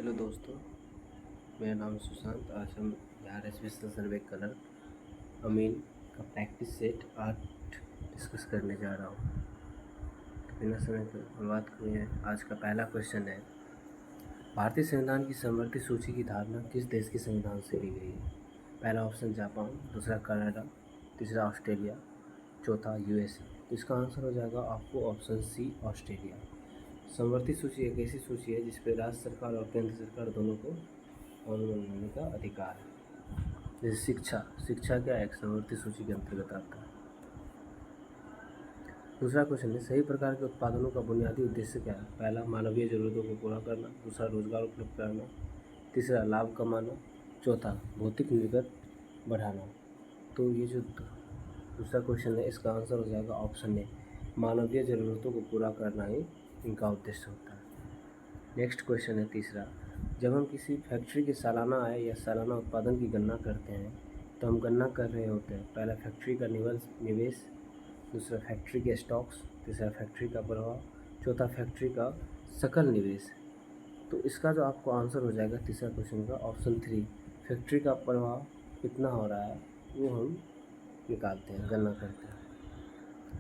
Hello दोस्तों, मेरा नाम सुशांत। आज हम बिहार स्पेशल सर्वे कलर अमीन का प्रैक्टिस सेट 8 डिस्कस करने जा रहा हूँ। तो बिना समय के शुरुआत करिए। आज का पहला क्वेश्चन है, भारतीय संविधान की समवर्ती सूची की धारणा किस देश के संविधान से ली गई है? पहला ऑप्शन जापान, दूसरा कनाडा, तीसरा ऑस्ट्रेलिया, चौथा यूएसए। तो इसका आंसर हो जाएगा आपको ऑप्शन सी, ऑस्ट्रेलिया। समवर्ती सूची एक ऐसी सूची है जिस पर राज्य सरकार और केंद्र सरकार दोनों को कानून बनाने का अधिकार है। जैसे शिक्षा क्या एक समवर्ती सूची के अंतर्गत आता है। दूसरा क्वेश्चन है, सही प्रकार के उत्पादनों का बुनियादी उद्देश्य क्या है? पहला मानवीय जरूरतों को पूरा करना, दूसरा रोजगार उपलब्ध कराना, तीसरा लाभ कमाना, चौथा भौतिक निर्गत बढ़ाना। तो ये जो दूसरा क्वेश्चन है इसका आंसर हो जाएगा ऑप्शन ए, मानवीय ज़रूरतों को पूरा करना ही इनका उद्देश्य होता है। नेक्स्ट क्वेश्चन है तीसरा, जब हम किसी फैक्ट्री के सालाना आय या सालाना उत्पादन की गणना करते हैं तो हम गणना कर रहे होते हैं पहला फैक्ट्री का निवेश, दूसरा फैक्ट्री के स्टॉक्स, तीसरा फैक्ट्री का प्रभाव, चौथा फैक्ट्री का सकल निवेश। तो इसका जो आपको आंसर हो जाएगा तीसरा क्वेश्चन का ऑप्शन 3, फैक्ट्री का प्रभाव कितना हो रहा है वो हम निकालते हैं, गणना करते हैं।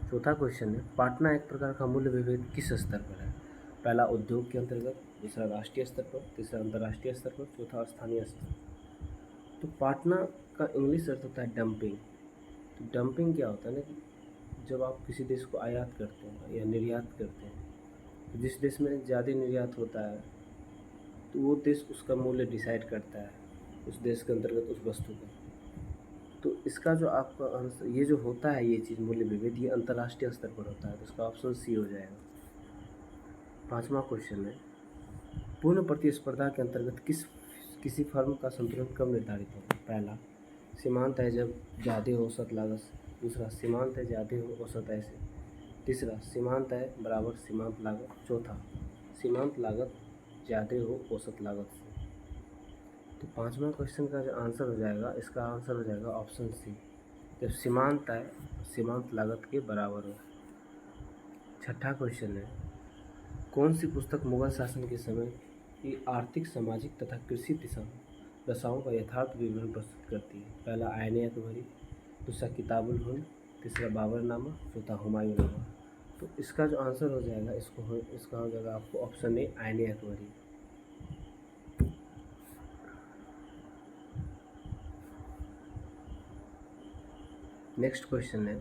चौथा क्वेश्चन है, पाटना एक प्रकार का मूल्य विभेद किस स्तर पर है? पहला उद्योग के अंतर्गत, दूसरा राष्ट्रीय स्तर पर, तीसरा अंतर्राष्ट्रीय स्तर पर, चौथा स्थानीय स्तर। तो पाटना का इंग्लिश अर्थ होता है डंपिंग। तो डंपिंग क्या होता है ना कि जब आप किसी देश को आयात करते हैं या निर्यात करते हैं तो जिस देश में ज़्यादा निर्यात होता है तो वो देश उसका मूल्य डिसाइड करता है उस देश के अंतर्गत उस वस्तु का। तो इसका जो आपका आंसर ये जो होता है ये चीज़ मूल्य विभेद ये अंतर्राष्ट्रीय स्तर पर होता है, तो इसका ऑप्शन सी हो जाएगा। पांचवा क्वेश्चन है, पूर्ण प्रतिस्पर्धा के अंतर्गत किसी फर्म का संतुलन कब निर्धारित होता है? पहला सीमांत है जब ज़्यादा हो औसत लागत, दूसरा सीमांत है ज़्यादा हो औसत ऐसे, तीसरा सीमांत है बराबर सीमांत लागत, चौथा सीमांत लागत ज़्यादा हो औसत लागत से। तो पांचवा क्वेश्चन का जो आंसर हो जाएगा इसका आंसर हो जाएगा ऑप्शन सी, जब सीमांत आय सीमांत लागत के बराबर हो। छठा क्वेश्चन है, कौन सी पुस्तक मुगल शासन के समय की आर्थिक, सामाजिक तथा कृषि दशाओं का यथार्थ विवरण प्रस्तुत करती है? पहला आईने अकबरी, दूसरा किताबुल हिंद, तीसरा बाबरनामा, चौथा हुमायूंनामा। तो इसका जो आंसर हो जाएगा इसका हो जाएगा आपको ऑप्शन ए, आईने अकबरी। नेक्स्ट क्वेश्चन है,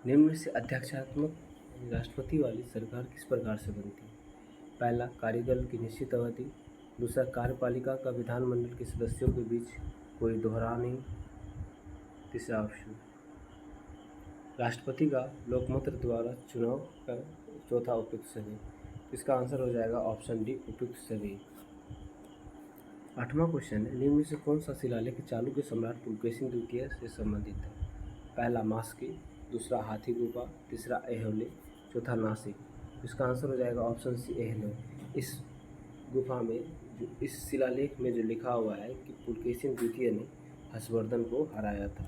निम्न में से अध्यक्षात्मक राष्ट्रपति वाली सरकार किस प्रकार से बनती है? पहला कार्यकाल की निश्चित अवधि, दूसरा कार्यपालिका का विधानमंडल के सदस्यों के बीच कोई दोहराव नहीं, तीसरा ऑप्शन राष्ट्रपति का लोकमत द्वारा चुनाव कर, चौथा उपयुक्त सभी। इसका आंसर हो जाएगा ऑप्शन डी, उपयुक्त सभी। आठवां क्वेश्चन है, निम्न में से कौन सा शिलालेख चालुक्य सम्राट पुलकेशिन द्वितीय से संबंधित है? पहला मास्की, दूसरा हाथी गुफा, तीसरा ऐहोले, चौथा नासिक। इसका आंसर हो जाएगा ऑप्शन सी, ऐहोले। इस गुफा में जो इस शिलालेख में जो लिखा हुआ है कि पुलकेशिन द्वितीय ने हर्षवर्धन को हराया था।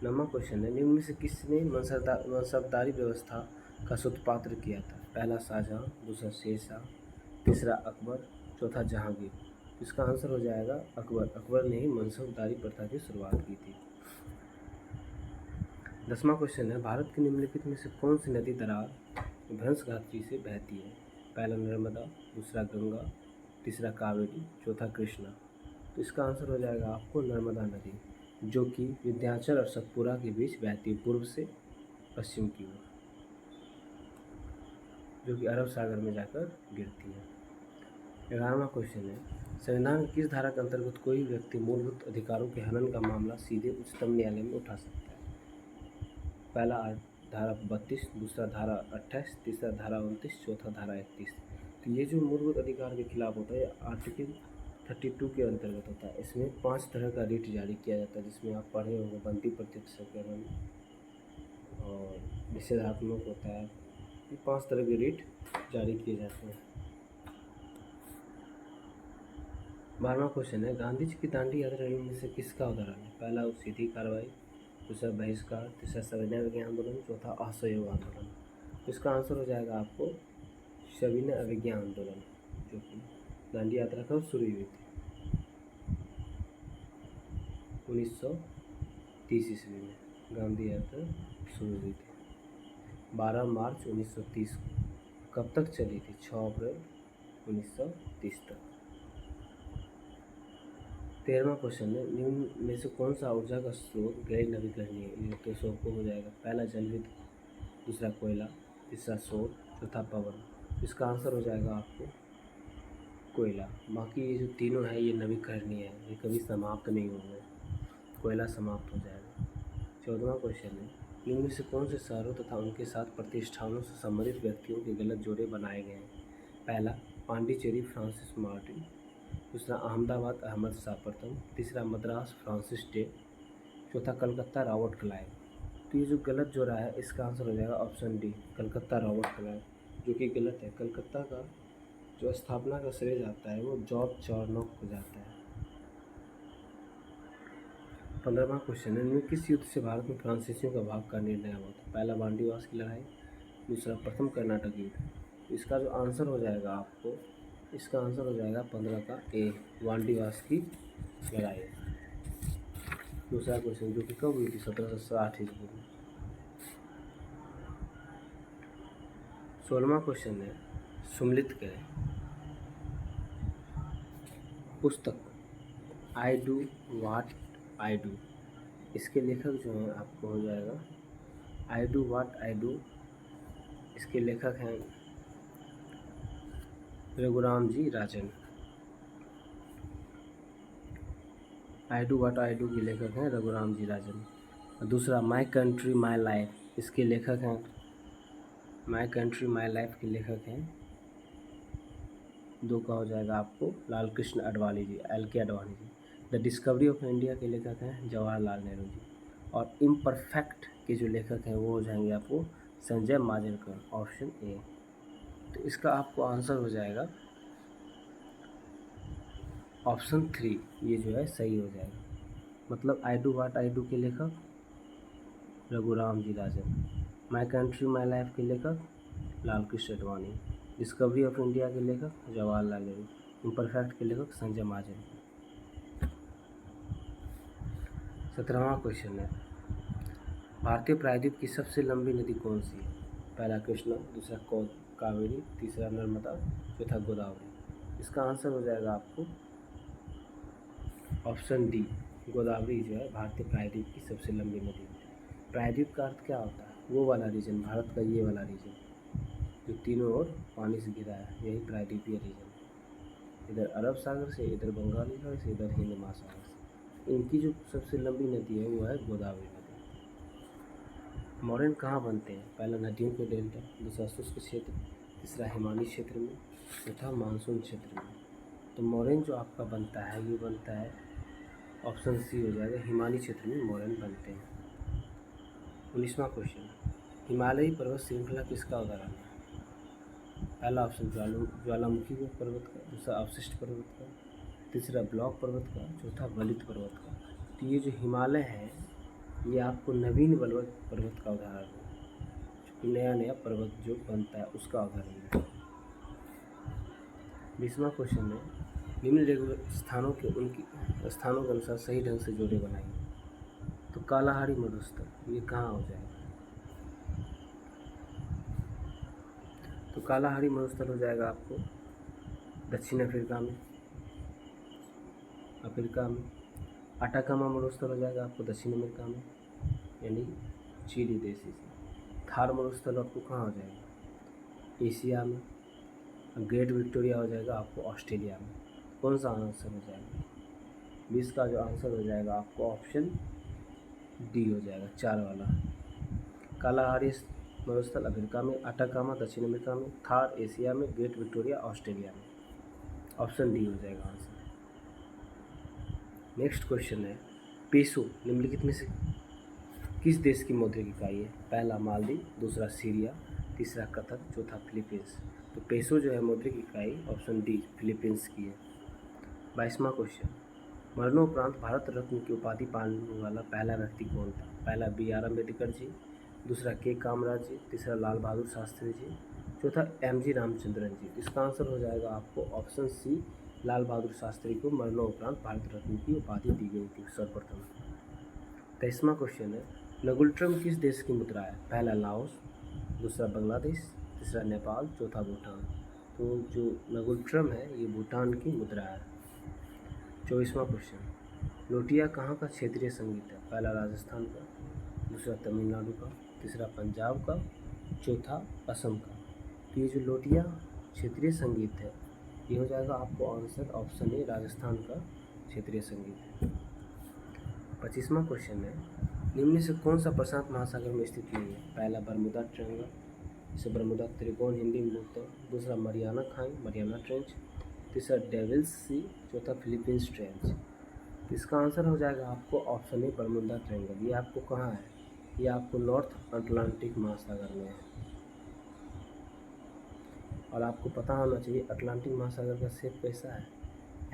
नौवां क्वेश्चन है, निम्न में से किसने मनसबदारी व्यवस्था का सूत्रपात किया था? पहला शाहजहां, दूसरा शेरशाह, तीसरा अकबर, चौथा जहांगीर। इसका आंसर हो जाएगा अकबर। अकबर ने ही मनसबदारी प्रथा की शुरुआत की थी। 10वां क्वेश्चन है, भारत के निम्नलिखित में से कौन सी नदी दरार भ्रंश घाटी से बहती है? पहला नर्मदा, दूसरा गंगा, तीसरा कावेरी, चौथा कृष्णा। तो इसका आंसर हो जाएगा आपको नर्मदा नदी, जो कि विंध्याचल और सतपुरा के बीच बहती है पूर्व से पश्चिम की ओर, जो कि अरब सागर में जाकर गिरती है। 11वां क्वेश्चन है, संविधान की किस धारा के अंतर्गत कोई व्यक्ति मूलभूत अधिकारों के हनन का मामला सीधे उच्चतम न्यायालय में उठा सकता है? पहला धारा 32, दूसरा धारा 28, तीसरा धारा 29, चौथा धारा 31। तो ये जो मूलभूत अधिकार के खिलाफ होता है आर्टिकल 32 के अंतर्गत होता है। इसमें 5 तरह का रिट जारी किया जाता है, जिसमें आप पढ़े होंगे, बंदी प्रत्यक्षीकरण और निषेधात्मक होता है। ये 5 तरह के रिट जारी किए जाते हैं। 12वां क्वेश्चन है, गांधी जी की दांडी यात्रा में से किसका उदाहरण है? पहला सीधी कार्रवाई, दूसरा बहिष्कार, तीसरा सविनय अवज्ञा आंदोलन, चौथा असहयोग आंदोलन। तो इसका आंसर हो जाएगा आपको सविनय अवज्ञा आंदोलन, जो कि दांडी यात्रा कब शुरू हुई थी? 1930 ईस्वी में गांधी यात्रा शुरू हुई थी। 12 मार्च 1930 को। कब तक चली थी? 6 अप्रैल 1930 तक। 13वां क्वेश्चन है, निम्न में से कौन सा ऊर्जा का स्रोत गैर नवीकरणीय है? ये तो सबको हो जाएगा। पहला जल विद्युत, दूसरा कोयला, तीसरा सौर, चौथा पवन। इसका आंसर हो जाएगा आपको कोयला। बाकी ये जो तीनों है ये नवीकरणीय है, ये कभी समाप्त नहीं होंगे। कोयला समाप्त हो जाएगा। 14वां क्वेश्चन है, इनमें से कौन से शहरों तथा उनके साथ प्रतिष्ठानों से संबंधित व्यक्तियों के गलत जोड़े बनाए गए हैं? पहला पांडिचेरी फ्रांसिस मार्टिन, दूसरा अहमदाबाद अहमद शाह प्रथम, तीसरा मद्रास फ्रांसिस डे, चौथा कलकत्ता रॉबर्ट क्लाइव। तो ये जो गलत जोड़ा है इसका आंसर हो जाएगा option D, Calcutta Robert Clive, जो कि गलत है। कलकत्ता का जो स्थापना का श्रेय जाता है वो जॉर्ज चार्नोक को जाता है। 15वां क्वेश्चन है, इनमें किस युद्ध से भारत में फ्रांसीसियों का भाग का निर्णय हुआ था? पहला बांडीवास की लड़ाई, दूसरा प्रथम कर्नाटक युद्ध। इसका जो आंसर हो जाएगा आपको, इसका आंसर हो जाएगा 15 का ए, वांडीवास की लड़ाई। दूसरा क्वेश्चन जो कि कब हुई थी? 1760 ईस्वी में। 16वां क्वेश्चन है, सुमलित करें। पुस्तक आई डू वाट आई डू, इसके लेखक जो हैं आपको हो जाएगा आई डू वाट आई डू, इसके लेखक हैं Raghuram ji Rajan. I do what I do के लेखक हैं रघुराम जी राजन। दूसरा माई कंट्री माई लाइफ, इसके लेखक हैं माई कंट्री माई लाइफ के लेखक हैं, दो का हो जाएगा आपको Lal Krishna Advani ji, LK Advani ji. The discovery of India के लेखक हैं जवाहरलाल नेहरू जी। और इम्परफेक्ट के जो लेखक हैं वो हो जाएंगे आपको संजय माजरेकर, ऑप्शन ए। तो इसका आपको आंसर हो जाएगा ऑप्शन 3, ये जो है सही हो जाएगा। मतलब आई डू वाट आई डू के लेखक Raghuram ji Rajan, my country my life के लेखक Lal Krishna Advani, discovery of India के लेखक जवाहरलाल नेहरू, इम्परफेक्ट के लेखक संजय माजरेकर। 17वां क्वेश्चन है, भारतीय प्रायद्वीप की सबसे लंबी नदी कौन सी है? पहला कृष्णा, दूसरा कावेरी, तीसरा नर्मदा, चौथा गोदावरी। इसका आंसर हो जाएगा आपको ऑप्शन डी, गोदावरी जो है भारतीय प्रायद्वीप की सबसे लंबी नदी है। प्रायद्वीप का अर्थ क्या होता है? वो वाला रीजन, भारत का ये वाला रीजन जो तीनों ओर पानी से घिरा है, यही प्रायद्वीपीय रीजन। इधर अरब सागर से, इधर बंगाली खाड़ी से, इधर हिंद महासागर से। इनकी जो सबसे लंबी नदी है वो है गोदावरी नदी। मोरैन कहाँ बनते हैं? पहला नदियों के डेल्टा, दूसरा शुष्क क्षेत्र, तीसरा हिमालयी क्षेत्र में, चौथा मानसून क्षेत्र में। तो मोरैन जो आपका बनता है ये बनता है ऑप्शन सी हो जाएगा, हिमालयी क्षेत्र में मोरैन बनते हैं। 19वां क्वेश्चन, हिमालयी पर्वत श्रृंखला किसका उदाहरण है? पहला ऑप्शन ज्वालामुखी पर्वत का, दूसरा अवशिष्ट पर्वत का, तीसरा ब्लॉक पर्वत का, चौथा वलित पर्वत का। तो ये जो हिमालय है ये आपको नवीन पर्वत का उदाहरण है, नया नया पर्वत जो बनता है उसका उदाहरण है। 20वां क्वेश्चन है, निम्न स्थानों के अनुसार सही ढंग से जोड़े बनाइए। तो कालाहारी मरुस्थल ये कहाँ हो जाएगा? तो कालाहारी मरुस्थल हो जाएगा आपको दक्षिण अफ्रीका में। अटाकामा मरुस्थल हो जाएगा आपको दक्षिण अमेरिका में, यानी चिली देश से। थार मरुस्थल आपको कहाँ हो जाएगा? एशिया में। ग्रेट विक्टोरिया हो जाएगा आपको ऑस्ट्रेलिया में। कौन सा आंसर हो जाएगा? 20 का जो आंसर हो जाएगा आपको ऑप्शन डी हो जाएगा, 4 वाला। कालाहारी मरुस्थल अफ्रीका में, अटाकामा दक्षिण अमेरिका में, थार एशिया में, ग्रेट विक्टोरिया ऑस्ट्रेलिया में। ऑप्शन डी हो जाएगा आंसर। नेक्स्ट क्वेश्चन है, पेसो निम्नलिखित में से किस देश की मौद्रिक इकाई है? पहला मालदीव, दूसरा सीरिया, तीसरा कतर, चौथा फिलीपींस। तो पेसो जो है मौद्रिक इकाई ऑप्शन डी फिलीपींस की है। 22वां क्वेश्चन, मरणोपरांत भारत रत्न की उपाधि पाने वाला पहला व्यक्ति कौन था? पहला BR अम्बेडकर जी, दूसरा के कामराज जी, तीसरा लाल बहादुर शास्त्री जी, चौथा MG रामचंद्रन जी। इसका आंसर हो जाएगा आपको ऑप्शन सी, लाल बहादुर शास्त्री को मरणोपरांत भारत रत्न की उपाधि दी गई थी सर्वप्रथम। 23वां क्वेश्चन है, नगुल्ट्रम किस देश की मुद्रा है? पहला लाओस, दूसरा बांग्लादेश, तीसरा नेपाल, चौथा भूटान। तो जो नगुल्ट्रम है ये भूटान की मुद्रा है। 24वां क्वेश्चन, लोटिया कहाँ का क्षेत्रीय संगीत है? पहला राजस्थान का, दूसरा तमिलनाडु का, तीसरा पंजाब का, चौथा असम का। तो ये जो लोटिया क्षेत्रीय संगीत है ये हो जाएगा आपको आंसर ऑप्शन ए राजस्थान का क्षेत्रीय संगीत है। 25वां क्वेश्चन है, निम्न से कौन सा प्रशांत महासागर में स्थित नहीं है? पहला बरमुदा ट्रायंगल, इसे बरमुदा त्रिकोण हिंदी में बोलते हैं, दूसरा मरियाना खाई मरियाना ट्रेंच, तीसरा डेविल्स सी, चौथा फिलीपींस ट्रेंच। इसका आंसर हो जाएगा आपको ऑप्शन ए बरमुदा ट्रायंगल। ये आपको कहाँ है? ये आपको नॉर्थ अटलांटिक महासागर में है। और आपको पता होना चाहिए अटलांटिक महासागर का शेप कैसा है,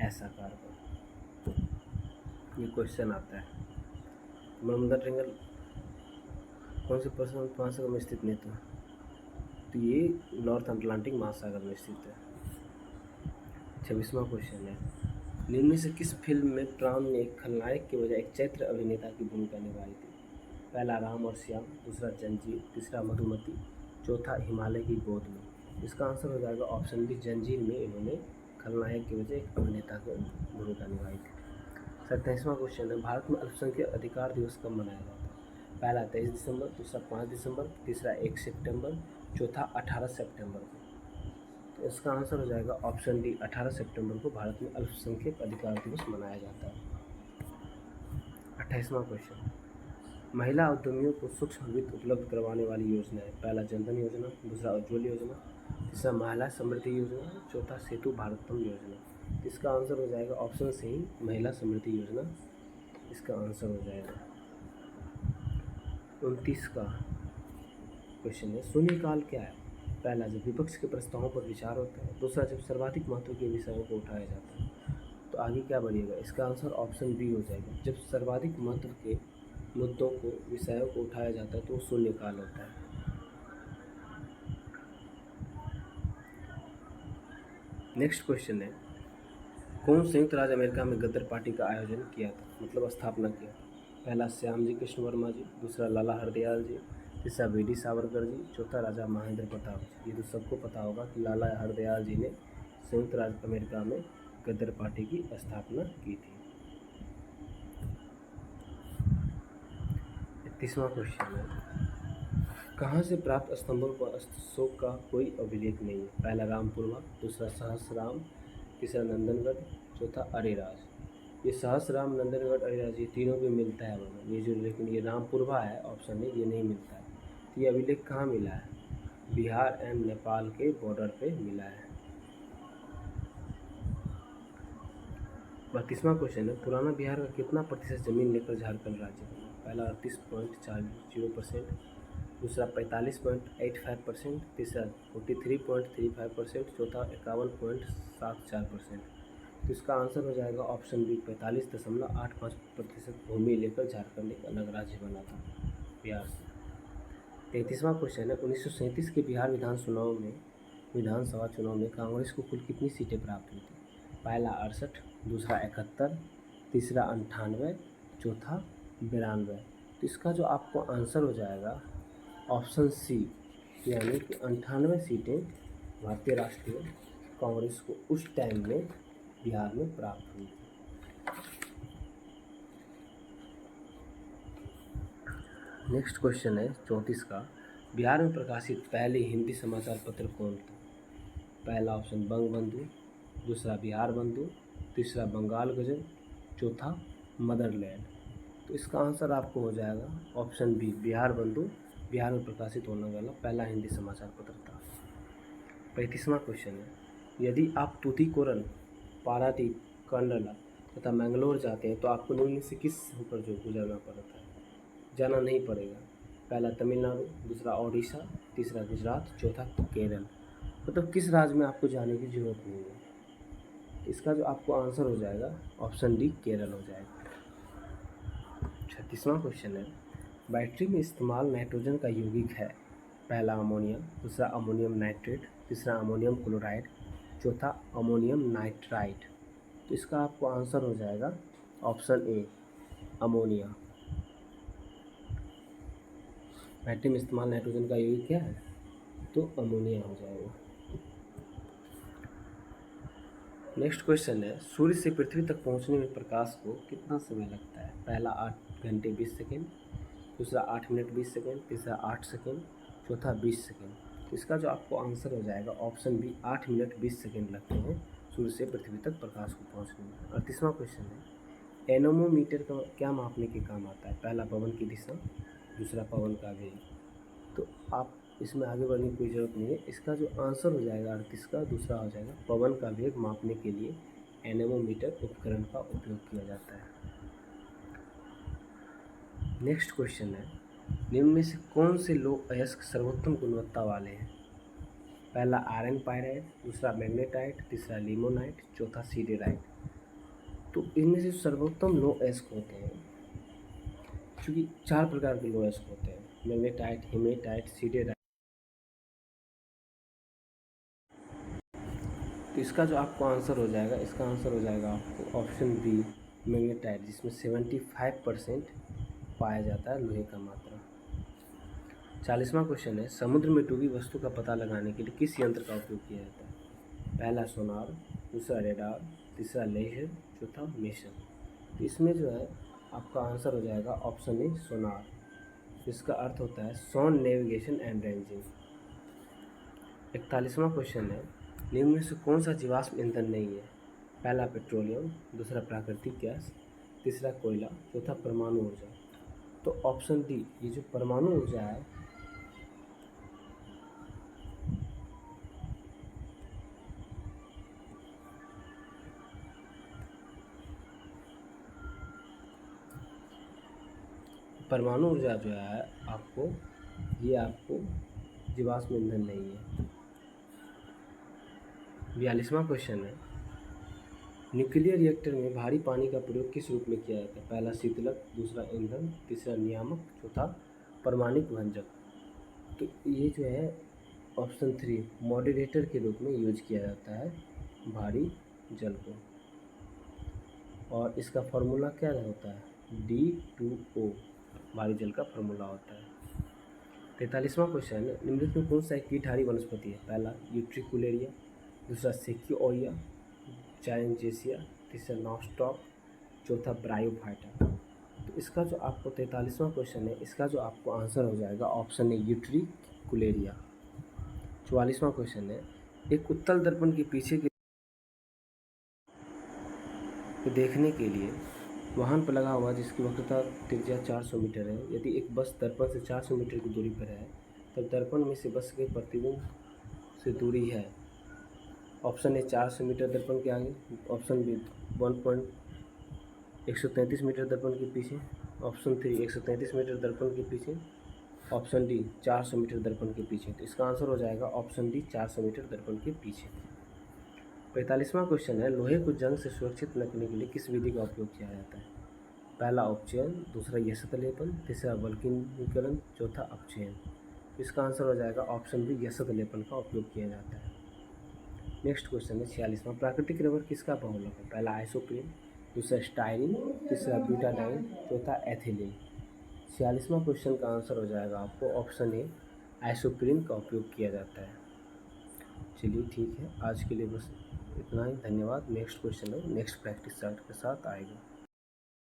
ऐसा आकार का। ये क्वेश्चन आता है। बरमुदा ट्रायंगल कौन से प्रशांत महासागर में स्थित नहीं था? तो ये नॉर्थ अटलांटिक महासागर में स्थित है। 26वां क्वेश्चन है, निम्न से किस फिल्म में प्राण ने एक खलनायक के बजाय एक चरित्र अभिनेता की भूमिका निभाई थी? पहला राम और श्याम, दूसरा जंजीर, तीसरा मधुमती, चौथा हिमालय की गोद में। इसका आंसर हो जाएगा ऑप्शन बी जंजीर में इन्होंने खलनायक के बजाय एक अभिनेता की भूमिका निभाई थी। 27वां क्वेश्चन है, भारत में अल्पसंख्यक अधिकार दिवस कब मनाया जाता है? पहला 23 दिसंबर, दूसरा 5 दिसंबर, तीसरा 1 सितंबर, चौथा 18 सितंबर को। तो इसका आंसर हो जाएगा ऑप्शन डी 18 सितंबर को भारत में अल्पसंख्यक अधिकार दिवस मनाया जाता है। 28वां क्वेश्चन, महिला उद्यमियों को सूक्ष्म वित्त उपलब्ध करवाने वाली योजना है? पहला जनधन योजना, दूसरा उज्ज्वल योजना, तीसरा महिला समृद्धि योजना, चौथा सेतु भारतम योजना। इसका आंसर हो जाएगा ऑप्शन से ही महिला समृद्धि योजना इसका आंसर हो जाएगा। 29 का क्वेश्चन है, शून्यकाल क्या है? पहला जब विपक्ष के प्रस्तावों पर विचार होता है, दूसरा जब सर्वाधिक महत्व के विषयों को उठाया जाता है। तो आगे क्या बढ़िएगा? इसका आंसर ऑप्शन बी हो जाएगा, जब सर्वाधिक महत्व के मुद्दों को विषयों को उठाया जाता है तो वो शून्यकाल होता है। नेक्स्ट क्वेश्चन है, कौन संयुक्त राज्य अमेरिका में गदर पार्टी का आयोजन किया था, मतलब स्थापना किया था? पहला श्याम जी कृष्ण वर्मा जी, दूसरा लाला हरदयाल जी, तीसरा वी.डी. सावरकर जी, चौथा राजा महेंद्र प्रताप जी। ये तो सबको पता होगा कि लाला हरदयाल जी ने संयुक्त राज्य अमेरिका में गदर पार्टी की स्थापना की थी। 31वां क्वेश्चन है, कहाँ से प्राप्त स्तंभों पर अशोक का कोई अभिलेख नहीं है? पहला रामपुरवा, दूसरा सहसराम, तीसरा नंदनगढ़, चौथा अरेराज। ये सहसराम, नंदनगढ़, अरेराज ये तीनों भी मिलता है वर्णन, ये जो लेकिन ये रामपुरवा है ऑप्शन में ये नहीं मिलता है। तो ये अभिलेख कहाँ मिला है? बिहार एंड नेपाल के बॉर्डर पे मिला है। 32वां क्वेश्चन है, पुराना बिहार का कितना प्रतिशत जमीन लेकर झारखंड राज्य बना? पहला 38.40%, दूसरा 45.85%, तीसरा 43.35%, चौथा 51.74%। तो इसका आंसर हो जाएगा ऑप्शन बी 45.85% भूमि लेकर झारखंड एक अलग राज्य बना था बिहार से। 33वां क्वेश्चन है, 1937 के बिहार विधानसभा चुनाव में कांग्रेस को कुल कितनी सीटें प्राप्त हुई थी? पहला 68, दूसरा 71, तीसरा 98, चौथा 92। तो इसका जो आपको आंसर हो जाएगा ऑप्शन सी, यानी कि 98 सीटें भारतीय राष्ट्रीय कांग्रेस को उस टाइम में बिहार में प्राप्त हुई थी। नेक्स्ट क्वेश्चन है 34 का, बिहार में प्रकाशित पहले हिंदी समाचार पत्र कौन था? पहला ऑप्शन बंगबंधु, दूसरा बिहार बंधु, तीसरा बंगाल गजल, चौथा मदरलैंड। तो इसका आंसर आपको हो जाएगा ऑप्शन बी बिहार बंधु बिहार में प्रकाशित होने वाला पहला हिंदी समाचार पत्र था। 35वां क्वेश्चन है, यदि आप तूतीकोरन, पारादीप, कंडला तथा मैंगलोर जाते हैं तो आपको निम्न से किस होकर जो गुजरना पड़ता है? जाना नहीं पड़ेगा। पहला तमिलनाडु, दूसरा ओडिशा, तीसरा गुजरात, चौथा केरल। मतलब किस राज्य में आपको जाने की जरूरत नहीं है। इसका जो आपको आंसर हो जाएगा ऑप्शन डी केरल हो जाएगा। 36वां क्वेश्चन है, बैटरी में इस्तेमाल नाइट्रोजन का यौगिक है? पहला अमोनिया, दूसरा अमोनियम नाइट्रेट, तीसरा अमोनियम क्लोराइड, चौथा अमोनियम नाइट्राइट। तो इसका आपको आंसर हो जाएगा ऑप्शन ए, अमोनिया। नाइट्री में इस्तेमाल नाइट्रोजन का यौगिक क्या है? तो अमोनिया हो जाएगा। नेक्स्ट क्वेश्चन है, सूर्य से पृथ्वी तक पहुंचने में प्रकाश को कितना समय लगता है? पहला 8 घंटे 20 सेकेंड, दूसरा 8 मिनट 20 सेकेंड, तीसरा 8 सेकेंड, चौथा 20 सेकेंड। तो इसका जो आपको आंसर हो जाएगा ऑप्शन बी, 8 मिनट 20 सेकेंड लगते हैं सूर्य से पृथ्वी तक प्रकाश को पहुंचने में। 38वां क्वेश्चन है, एनोमोमीटर का क्या मापने के काम आता है? पहला पवन की दिशा, दूसरा पवन का वेग। तो आप इसमें आगे बढ़ने की कोई ज़रूरत नहीं है। इसका जो आंसर हो जाएगा 38 का, दूसरा हो जाएगा पवन का वेग मापने के लिए एनेमोमीटर उपकरण का उपयोग किया जाता है। नेक्स्ट क्वेश्चन है, निम्न में से कौन से लोह अयस्क सर्वोत्तम गुणवत्ता वाले हैं? पहला आयरन पायराइड, दूसरा मैग्नेटाइट, तीसरा लिमोनाइट, चौथा सीडेराइट। तो इनमें से सर्वोत्तम लोह अयस्क होते हैं, क्योंकि 4 प्रकार के लोह अयस्क होते हैं, मैग्नेटाइट, हेमेटाइट, सीडेराइट। तो इसका जो आपको आंसर हो जाएगा, इसका आंसर हो जाएगा आपको ऑप्शन बी, मैग्नेटाइट, जिसमें 75% पाया जाता है लोहे का मात्रा। 40वां क्वेश्चन है, समुद्र में डूबी वस्तु का पता लगाने के लिए किस यंत्र का उपयोग किया जाता है? पहला सोनार, दूसरा रेडार, तीसरा लेजर, चौथा मिशन। तो इसमें जो है आपका आंसर हो जाएगा ऑप्शन ए, सोनार, जिसका अर्थ होता है सोन नेविगेशन एंड रेंजिंग। 41वां क्वेश्चन है, निम्न में से कौन सा जीवाश्म ईंधन नहीं है? पहला पेट्रोलियम, दूसरा प्राकृतिक गैस, तीसरा कोयला, चौथा परमाणु ऊर्जा। तो ऑप्शन डी, ये जो परमाणु ऊर्जा है, परमाणु ऊर्जा जो है आपको, ये आपको जीवाश्म ईंधन नहीं है। 42वां क्वेश्चन है, न्यूक्लियर रिएक्टर में भारी पानी का प्रयोग किस रूप में किया जाता है? पहला शीतलक, दूसरा ईंधन, तीसरा नियामक, चौथा परमाणिक भंजक। तो ये जो है ऑप्शन 3, मॉडरेटर के रूप में यूज किया जाता है भारी जल को। और इसका फॉर्मूला क्या होता है? D2O भारी जल का फॉर्मूला होता है। 43वां क्वेश्चन है, निम्नलिखित में कौन सा एक कीटहारी वनस्पति है? पहला यूट्रिकुलेरिया, दूसरा सेक्यूओरिया, चायनजेसिया, तीसरा नॉस्टॉक, चौथा ब्रायोफाइटा। तो इसका जो आपको 43वां क्वेश्चन है, इसका जो आपको आंसर हो जाएगा ऑप्शन ए, यूट्रिकुलेरिया। 44वां क्वेश्चन है, एक उत्तल दर्पण के पीछे के देखने के लिए वाहन पर लगा हुआ जिसकी वक्रता त्रिज्या 400 मीटर है, यदि एक बस दर्पण से 400 मीटर की दूरी पर है, तब दर्पण में से बस के प्रतिबिंब से दूरी है। ऑप्शन ए 400 मीटर दर्पण के आगे, ऑप्शन बी 133 मीटर दर्पण के पीछे, ऑप्शन 3 133 मीटर दर्पण के पीछे, ऑप्शन डी 400 मीटर दर्पण के पीछे। तो इसका आंसर हो जाएगा ऑप्शन डी, 400 मीटर दर्पण के पीछे। 45वां क्वेश्चन है, लोहे को जंग से सुरक्षित रखने के लिए किस विधि का उपयोग किया जाता है? पहला उपचयन, दूसरा यशत लेपन, तीसरा वल्कनीकरण, चौथा अपचयन। इसका आंसर हो जाएगा ऑप्शन बी, यशत लेपन का उपयोग किया जाता है। नेक्स्ट क्वेश्चन है 46वां, प्राकृतिक रबर किसका बहुलक है? पहला आइसोप्रीन, दूसरा स्टाइरिन, तीसरा ब्यूटाडाइन, चौथा एथिलीन। 46वां क्वेश्चन का आंसर हो जाएगा आपको ऑप्शन ए, आइसोप्रीन का उपयोग किया जाता है। चलिए ठीक है, आज के लिए बस इतना ही। धन्यवाद। नेक्स्ट क्वेश्चन है नेक्स्ट प्रैक्टिस चार्ट के साथ आएगा।